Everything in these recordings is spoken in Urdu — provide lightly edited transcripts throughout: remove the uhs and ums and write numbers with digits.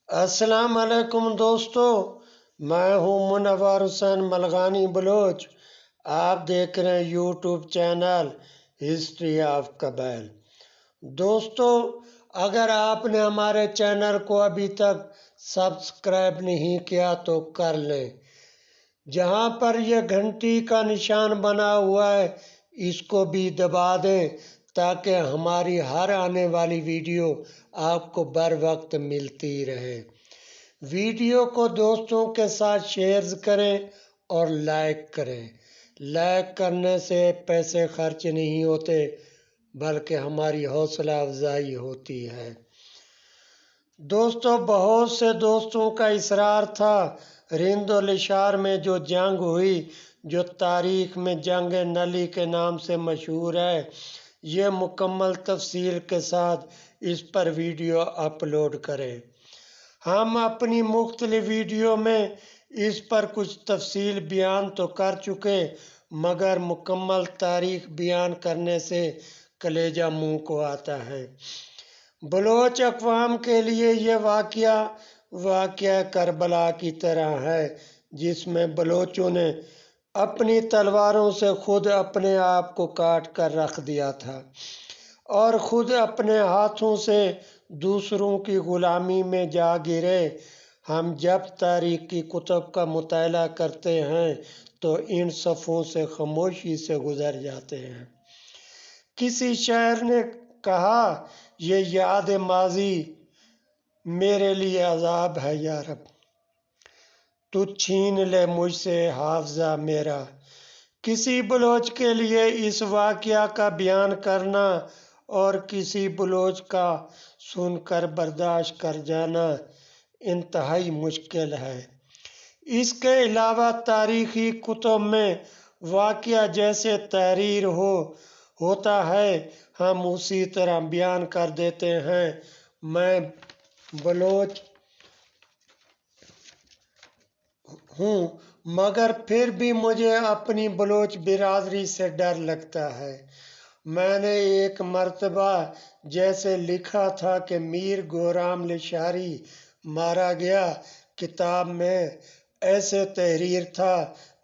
السلام علیکم دوستو، میں ہوں منور حسین ملغانی بلوچ۔ آپ دیکھ رہے ہیں یوٹیوب چینل ہسٹری آف قبائل۔ دوستو، اگر آپ نے ہمارے چینل کو ابھی تک سبسکرائب نہیں کیا تو کر لیں۔ جہاں پر یہ گھنٹی کا نشان بنا ہوا ہے اس کو بھی دبا دیں تاکہ ہماری ہر آنے والی ویڈیو آپ کو بر وقت ملتی رہے۔ ویڈیو کو دوستوں کے ساتھ شیئر کریں اور لائک کریں۔ لائک کرنے سے پیسے خرچ نہیں ہوتے بلکہ ہماری حوصلہ افزائی ہوتی ہے۔ دوستو، بہت سے دوستوں کا اصرار تھا رند و لشار میں جو جنگ ہوئی، جو تاریخ میں جنگ نلی کے نام سے مشہور ہے، یہ مکمل تفصیل کے ساتھ اس پر ویڈیو اپلوڈ کریں۔ ہم اپنی مختلف ویڈیو میں اس پر کچھ تفصیل بیان تو کر چکے، مگر مکمل تاریخ بیان کرنے سے کلیجہ منہ کو آتا ہے۔ بلوچ اقوام کے لیے یہ واقعہ کربلا کی طرح ہے جس میں بلوچوں نے اپنی تلواروں سے خود اپنے آپ کو کاٹ کر رکھ دیا تھا اور خود اپنے ہاتھوں سے دوسروں کی غلامی میں جا گرے۔ ہم جب تاریخ کی کتب کا مطالعہ کرتے ہیں تو ان صفوں سے خاموشی سے گزر جاتے ہیں۔ کسی شاعر نے کہا، یہ یاد ماضی میرے لیے عذاب ہے یا رب، تو چھین لے مجھ سے حافظہ میرا۔ کسی بلوچ کے لیے اس واقعہ کا بیان کرنا اور کسی بلوچ کا سن کر برداشت کر جانا انتہائی مشکل ہے۔ اس کے علاوہ تاریخی کتب میں واقعہ جیسے تحریر ہوتا ہے ہم اسی طرح بیان کر دیتے ہیں۔ میں بلوچ ہوں مگر پھر بھی مجھے اپنی بلوچ برادری سے ڈر لگتا ہے۔ میں نے ایک مرتبہ جیسے لکھا تھا کہ میر گورام لشاری مارا گیا، کتاب میں ایسے تحریر تھا،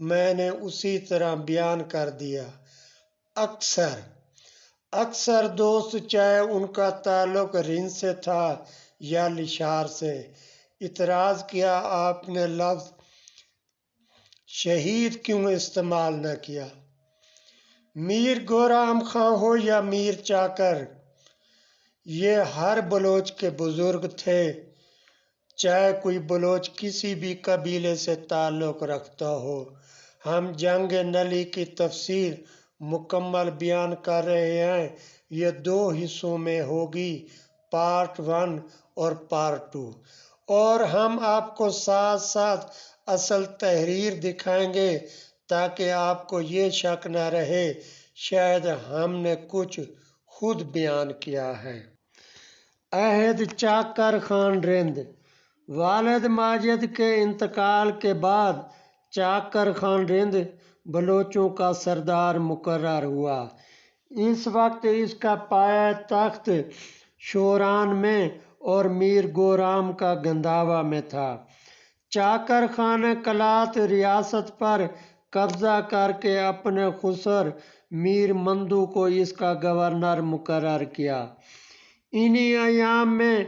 میں نے اسی طرح بیان کر دیا۔ اکثر دوست، چاہے ان کا تعلق رند سے تھا یا لشار سے، اعتراض کیا آپ نے لفظ شہید کیوں استعمال نہ کیا؟ میر گورام خاں ہو یا میر چاکر، یہ ہر بلوچ کے بزرگ تھے۔ چاہے کوئی بلوچ کسی بھی قبیلے سے تعلق رکھتا ہو، ہم جنگ نلی کی تفصیل مکمل بیان کر رہے ہیں۔ یہ 2 حصوں میں ہوگی، پارٹ 1 اور پارٹ 2، اور ہم آپ کو ساتھ ساتھ اصل تحریر دکھائیں گے تاکہ آپ کو یہ شک نہ رہے شاید ہم نے کچھ خود بیان کیا ہے۔ عہد چاکر خان رند۔ والد ماجد کے انتقال کے بعد چاکر خان رند بلوچوں کا سردار مقرر ہوا۔ اس وقت اس کا پایہ تخت شوران میں اور میر گورام کا گندھاوا میں تھا۔ چاکر خان نے کلات ریاست پر قبضہ کر کے اپنے خسر میر مندو کو اس کا گورنر مقرر کیا۔ انہی ایام میں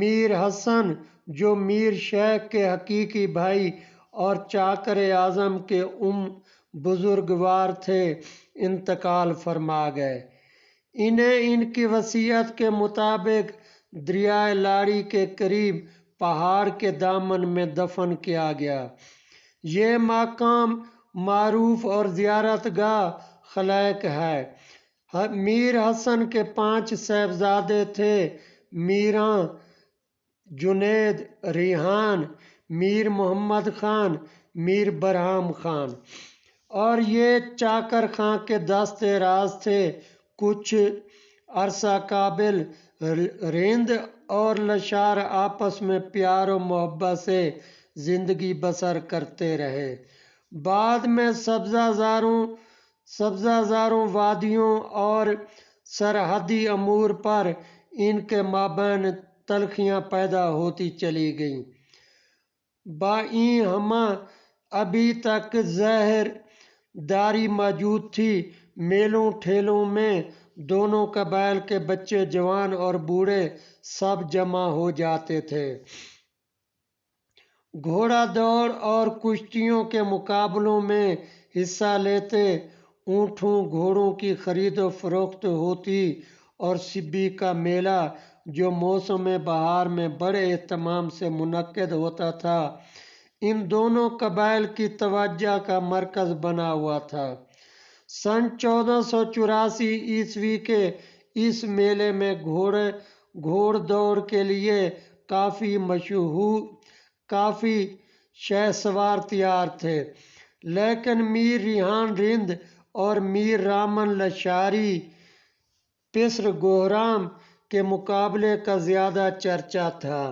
میر حسن جو میر شیخ کے حقیقی بھائی اور چاکر اعظم کے بزرگوار تھے، انتقال فرما گئے۔ انہیں ان کی وصیت کے مطابق دریائے لاڑی کے قریب پہاڑ کے دامن میں دفن کیا گیا۔ یہ مقام معروف اور زیارت گاہ خلق ہے۔ میر حسن کے 5 صاحبزادے تھے: میراں، جنید، ریحان، میر محمد خان، میر برہم خان، اور یہ چاکر خان کے دست راز تھے۔ کچھ عرصہ قبل رند اور لشار آپس میں پیار و محبت سے زندگی بسر کرتے رہے۔ بعد میں سبزہ زاروں وادیوں اور سرحدی امور پر ان کے مابین تلخیاں پیدا ہوتی چلی گئیں۔ بائیں ہمہ ابھی تک زہر داری موجود تھی۔ میلوں ٹھیلوں میں دونوں قبائل کے بچے، جوان اور بوڑھے سب جمع ہو جاتے تھے۔ گھوڑا دوڑ اور کشتیوں کے مقابلوں میں حصہ لیتے، اونٹوں گھوڑوں کی خرید و فروخت ہوتی، اور سبی کا میلہ جو موسم بہار میں بڑے اہتمام سے منعقد ہوتا تھا، ان دونوں قبائل کی توجہ کا مرکز بنا ہوا تھا۔ سن 1484 عیسوی کے اس میلے میں گھوڑ دوڑ کے لیے کافی شہ سوار تیار تھے، لیکن میر ریحان رند اور میر رامن لشاری پسر گوہرام کے مقابلے کا زیادہ چرچا تھا۔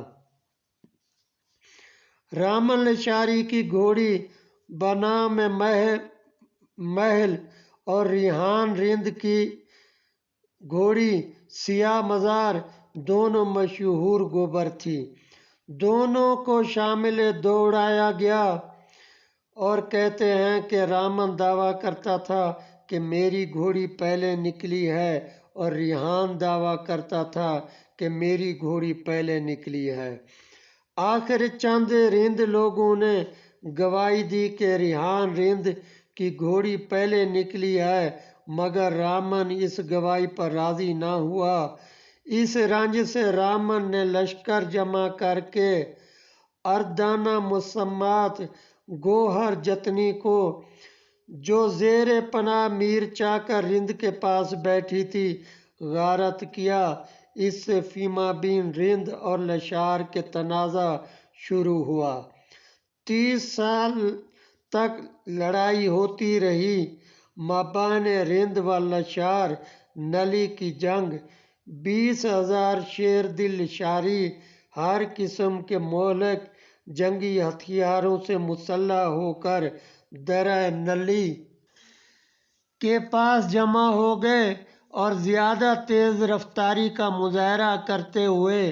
رامن لشاری کی گھوڑی بنام محل اور ریحان رند کی گھوڑی سیاہ مزار دونوں مشہور گوبر تھی۔ دونوں کو شامل دوڑایا گیا اور کہتے ہیں کہ رامن دعویٰ کرتا تھا کہ میری گھوڑی پہلے نکلی ہے اور ریحان دعویٰ کرتا تھا کہ میری گھوڑی پہلے نکلی ہے۔ آخر چند رند لوگوں نے گواہی دی کہ ریحان رند کی گھوڑی پہلے نکلی ہے، مگر رامن اس گواہی پر راضی نہ ہوا۔ اس رنج سے رامن نے لشکر جمع کر کے اردانہ مسمات گوہر جتنی کو، جو زیر پناہ میر چاکر رند کے پاس بیٹھی تھی، غارت کیا۔ اس سے فیما بین رند اور لشار کے تنازع شروع ہوا۔ 30 سال تک لڑائی ہوتی رہی مابین رند و لشار۔ نلی کی جنگ 20,000 شیر دل لشاری ہر قسم کے مہلک جنگی ہتھیاروں سے مسلح ہو کر درہ نلی کے پاس جمع ہو گئے، اور زیادہ تیز رفتاری کا مظاہرہ کرتے ہوئے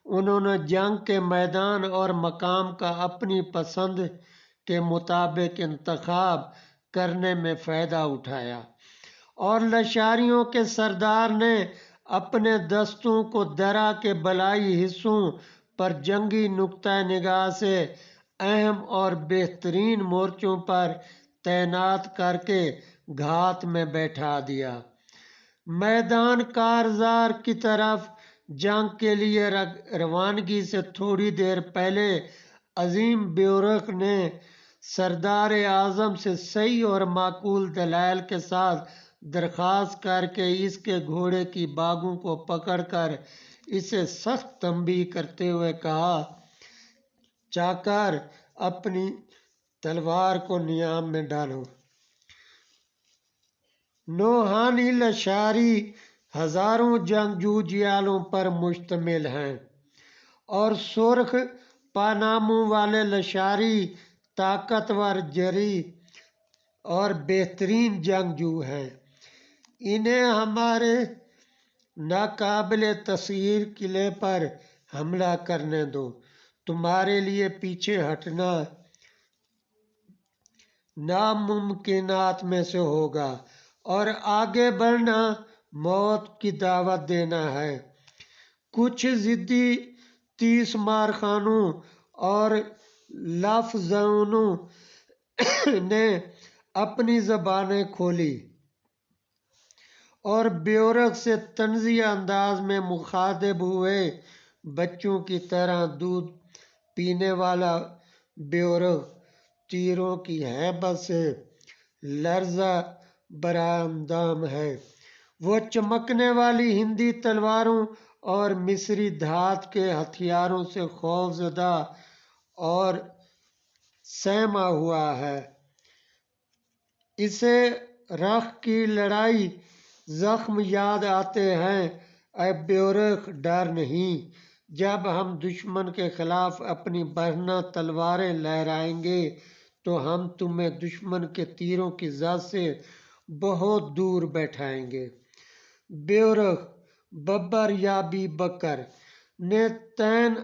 انہوں نے جنگ کے میدان اور مقام کا اپنی پسند کے مطابق انتخاب کرنے میں فائدہ اٹھایا، اور لشاریوں کے سردار نے اپنے دستوں کو درہ کے بالائی حصوں پر جنگی نقطہ نگاہ سے اہم اور بہترین مورچوں پر تعینات کر کے گھات میں بیٹھا دیا۔ میدان کارزار کی طرف جنگ کے لیے روانگی سے تھوڑی دیر پہلے عظیم بیورخ نے سردار اعظم سے صحیح اور معقول دلائل کے ساتھ درخواست کر کے اس کے گھوڑے کی باگوں کو پکڑ کر اسے سخت تنبیہ کرتے ہوئے کہا، چاکر اپنی تلوار کو نیام میں ڈالو۔ نوحانی لشاری ہزاروں جنگجو جیالوں پر مشتمل ہیں، اور سرخ پاناموں والے لشاری طاقتور، جری اور بہترین جنگجو ہیں۔ انہیں ہمارے ناقابل تصور قلعے پر حملہ کرنے دو۔ تمہارے لیے پیچھے ہٹنا ناممکنات میں سے ہوگا، اور آگے بڑھنا موت کی دعوت دینا ہے۔ کچھ ضدی 30 مارخانوں اور لفظانوں نے اپنی زبانیں کھولیں اور بیورخ سے طنزیہ انداز میں مخاطب ہوئے۔ بچوں کی طرح دودھ پینے والا بیورخ تیروں کی ہیبت سے لرزہ براندام ہے۔ وہ چمکنے والی ہندی تلواروں اور مصری دھات کے ہتھیاروں سے خوفزدہ اور سہما ہوا ہے۔ اسے رخ کی لڑائی زخم یاد آتے ہیں۔ اے بیورخ، ڈر نہیں۔ جب ہم دشمن کے خلاف اپنی برہنہ تلواریں لہرائیں گے تو ہم تمہیں دشمن کے تیروں کی زد سے بہت دور بیٹھائیں گے۔ بیورخ، ببر یا بی بکر، نے تین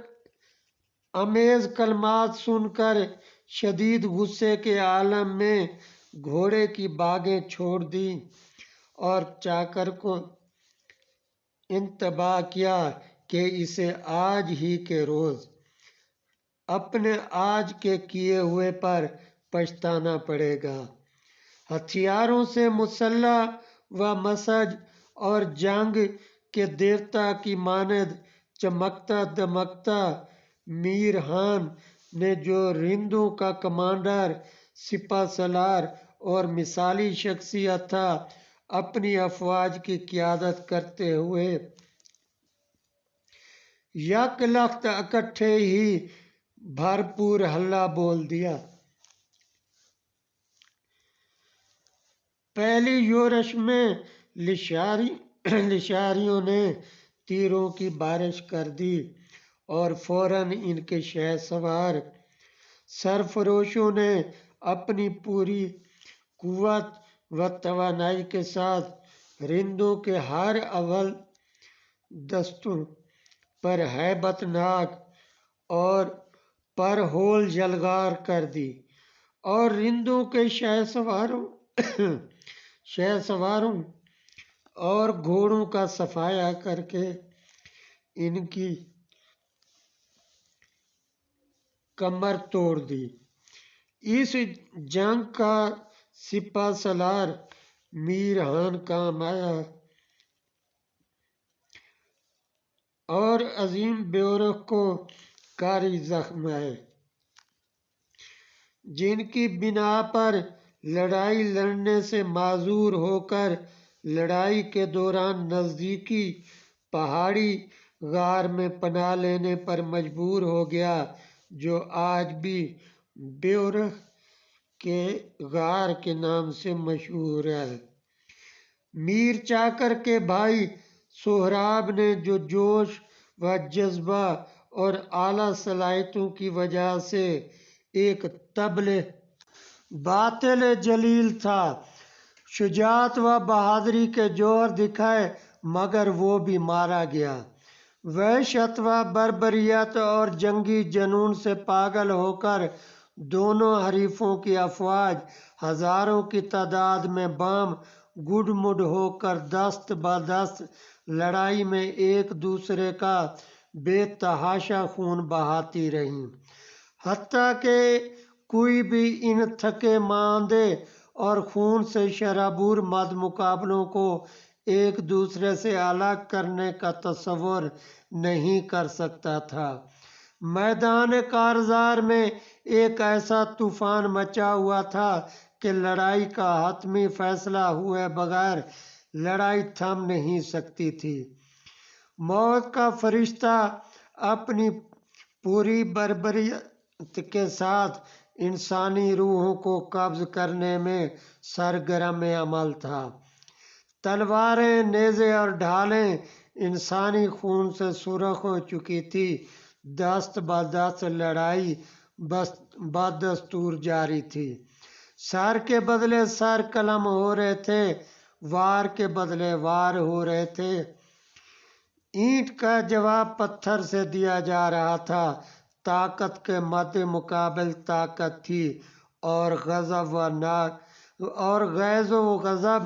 امیز کلمات سن کر شدید غصے کے عالم میں گھوڑے کی باگیں چھوڑ دی اور چاکر کو انتباہ کیا کہ اسے آج ہی کے روز اپنے آج کے کیے ہوئے پر پچھتانا پڑے گا۔ ہتھیاروں سے مسلح و مسج اور جنگ کے دیوتا کی مانند چمکتا دمکتا میر خان نے جو رندوں کا کمانڈر سپہ سالار اور مثالی شخصیت تھا، اپنی افواج کی قیادت کرتے ہوئے یک لخت اکٹھے ہی بھرپور ہلہ بول دیا۔ پہلی یورش میں لشاریوں نے تیروں کی بارش کر دی اور فوراً ان کے شہ سوار سرفروشوں نے اپنی پوری قوت و توانائی کے ساتھ رندوں کے ہر اول دستوں پر ہیبت ناک اور پر ہول یلغار کر دی اور رندوں کے شہ سواروں اور گھوڑوں کا صفایا کر کے ان کی کمر توڑ دی۔ اس جنگ کا سپہ سالار میر خان کام آیا اور عظیم بیورخ کو کاری زخم آئے، جن کی بنا پر لڑائی لڑنے سے معذور ہو کر لڑائی کے دوران نزدیکی پہاڑی غار میں پناہ لینے پر مجبور ہو گیا، جو آج بھی بیورخ کے غار کے نام سے مشہور ہے۔ میر چاکر کے بھائی سہراب نے جو جوش و جذبہ اور اعلیٰ صلاحیتوں کی وجہ سے ایک طبل باطل جلیل تھا، شجاعت و بہادری کے جوہر دکھائے، مگر وہ بھی مارا گیا۔ وحشت و بربریت اور جنگی جنون سے پاگل ہو کر دونوں حریفوں کی افواج ہزاروں کی تعداد میں بام گڈ مڈ ہو کر دست بدست لڑائی میں ایک دوسرے کا بے تحاشا خون بہاتی رہیں، حتیٰ کہ کوئی بھی ان تھکے ماندے اور خون سے شرابور مد مقابلوں کو ایک دوسرے سے الگ کرنے کا تصور نہیں کر سکتا تھا۔ میدان کارزار میں ایک ایسا طوفان مچا ہوا تھا کہ لڑائی کا حتمی فیصلہ ہوئے بغیر لڑائی تھم نہیں سکتی تھی۔ موت کا فرشتہ اپنی پوری بربریت کے ساتھ انسانی روحوں کو قبض کرنے میں سرگرم عمل تھا۔ تلواریں، نیزے اور ڈھالیں انسانی خون سے سرخ ہو چکی تھی۔ دست بدست لڑائی بدستور جاری تھی۔ سر کے بدلے سر قلم ہو رہے تھے، وار کے بدلے وار ہو رہے تھے۔ اینٹ کا جواب پتھر سے دیا جا رہا تھا۔ طاقت کے مد مقابل طاقت تھی اور غیظ و غضب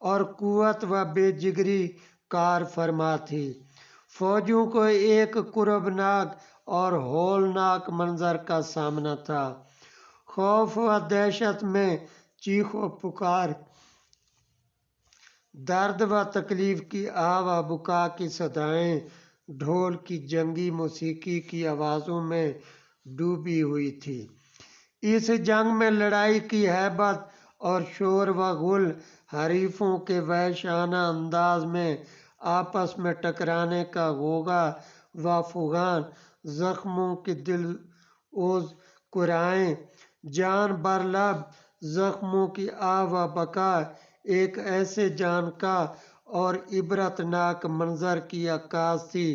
اور قوت و بے جگری کار فرما تھی۔ فوجوں کو ایک کربناک اور ہولناک منظر کا سامنا تھا۔ خوف و دہشت میں چیخ و پکار، درد و تکلیف کی آہ و بکا کی صدائیں ڈھول کی جنگی موسیقی کی آوازوں میں ڈوبی ہوئی تھیں۔ اس جنگ میں لڑائی کی ہیبت اور شور و غل، حریفوں کے وحشیانہ انداز میں آپس میں ٹکرانے کا غوغا و فغان، زخموں کی دلعوز کرائیں، جان بر لب زخموں کی آہ و بکا، ایک ایسے جان کا اور عبرت ناک منظر کی عکاس تھی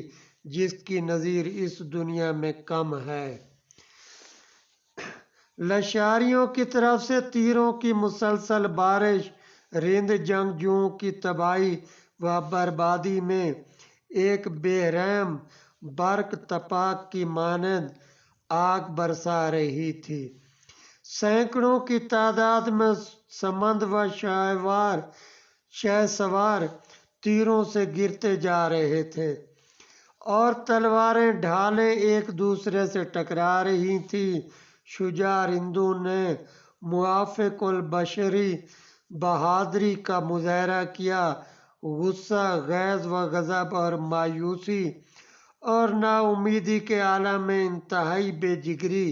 جس کی نظیر اس دنیا میں کم ہے۔ لشکریوں کی طرف سے تیروں کی مسلسل بارش رند جنگجوؤں کی تباہی و بربادی میں ایک بے رحم برق تپاک کی مانند آگ برسا رہی تھی۔ سینکڑوں کی تعداد میں سمند و شہ سوار تیروں سے گرتے جا رہے تھے اور تلواریں ڈھالیں ایک دوسرے سے ٹکرا رہی تھیں۔ شجاع رندوں نے موافق البشری بہادری کا مظاہرہ کیا۔ غصہ، غیظ و غضب اور مایوسی اور نا امیدی کے عالم میں انتہائی بے جگری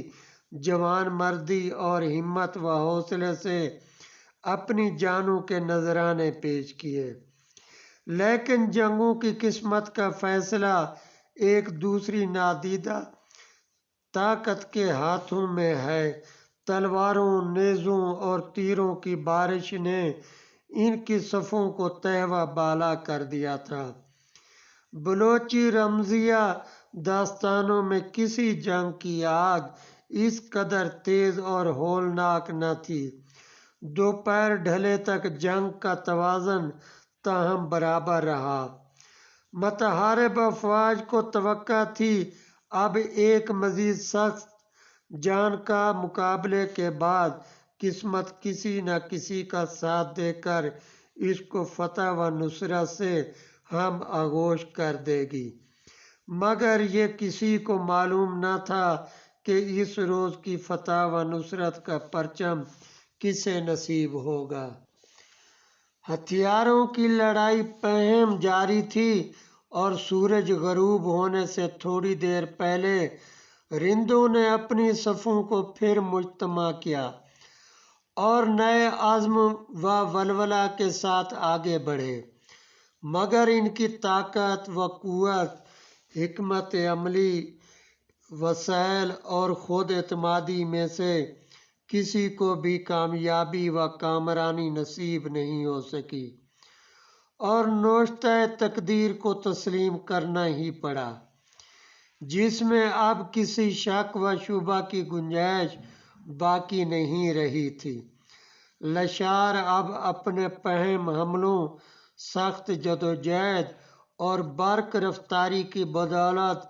جوان مردی اور ہمت و حوصلے سے اپنی جانوں کے نذرانے پیش کیے۔ لیکن جنگوں کی قسمت کا فیصلہ ایک دوسری نادیدہ طاقت کے ہاتھوں میں ہے۔ تلواروں، نیزوں اور تیروں کی بارش نے ان کی صفوں کو تہ و بالا کر دیا تھا۔ بلوچی رمزیہ داستانوں میں کسی جنگ کی آگ اس قدر تیز اور ہولناک نہ تھی۔ دوپہر ڈھلے تک جنگ کا توازن تاہم برابر رہا۔ متحارب افواج کو توقع تھی اب ایک مزید سخت جان کا مقابلے کے بعد قسمت کسی نہ کسی کا ساتھ دے کر اس کو فتح و نصرت سے ہم آغوش کر دے گی، مگر یہ کسی کو معلوم نہ تھا کہ اس روز کی فتح و نصرت کا پرچم کسے نصیب ہوگا۔ ہتھیاروں کی لڑائی پہم جاری تھی اور سورج غروب ہونے سے تھوڑی دیر پہلے رندوں نے اپنی صفوں کو پھر مجتمع کیا اور نئے عزم و ولولہ کے ساتھ آگے بڑھے، مگر ان کی طاقت و قوت، حکمت عملی، وسائل اور خود اعتمادی میں سے کسی کو بھی کامیابی و کامرانی نصیب نہیں ہو سکی اور نوشتہ تقدیر کو تسلیم کرنا ہی پڑا، جس میں اب کسی شک و شبہ کی گنجائش باقی نہیں رہی تھی۔ لشکر اب اپنے پہم حملوں، سخت جدوجہد اور برق رفتاری کی بدولت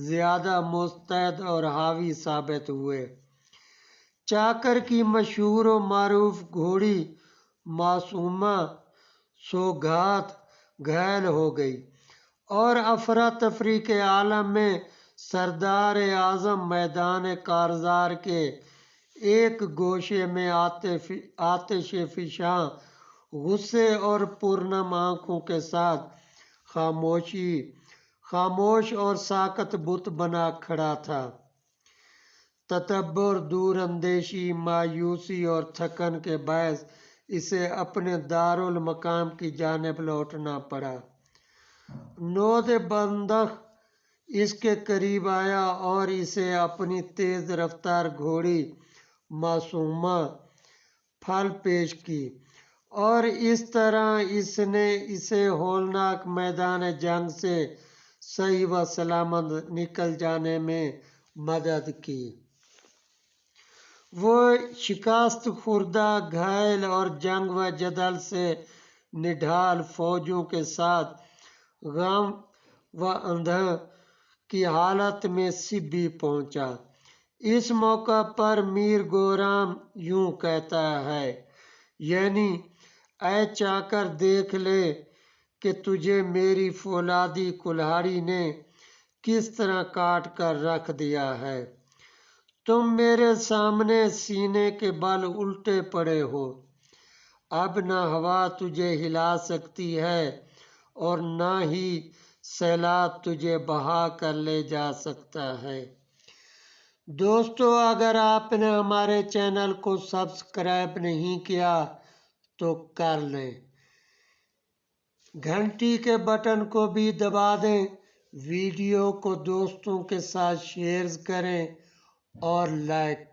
زیادہ مستعد اور حاوی ثابت ہوئے۔ چاکر کی مشہور و معروف گھوڑی معصومہ سوگھات گھائل ہو گئی اور افراتفری کے عالم میں سردار اعظم میدان کارزار کے ایک گوشے میں آتش فشاں غصے اور پرنم آنکھوں کے ساتھ خاموش اور ساکت بت بنا کھڑا تھا۔ تکبر، دور اندیشی، مایوسی اور تھکن کے باعث اسے اپنے دارالمقام کی جانب لوٹنا پڑا۔ نود بندخ اس کے قریب آیا اور اسے اپنی تیز رفتار گھوڑی معصومہ پھل پیش کی اور اس طرح اس نے اسے ہولناک میدان جنگ سے صحیح و سلامت نکل جانے میں مدد کی۔ وہ شکست خوردہ، گھائل اور جنگ و جدل سے نڈھال فوجوں کے ساتھ غم و اندوہ کی حالت میں سبھی پہنچا۔ اس موقع پر میر گورام یوں کہتا ہے، یعنی اے چاکر دیکھ لے کہ تجھے میری فولادی کلہاڑی نے کس طرح کاٹ کر رکھ دیا ہے۔ تم میرے سامنے سینے کے بل الٹے پڑے ہو، اب نہ ہوا تجھے ہلا سکتی ہے اور نہ ہی سیلاب تجھے بہا کر لے جا سکتا ہے۔ دوستو، اگر آپ نے ہمارے چینل کو سبسکرائب نہیں کیا تو کر لیں، گھنٹی کے بٹن کو بھی دبا دیں، ویڈیو کو دوستوں کے ساتھ شیئر کریں اور لائک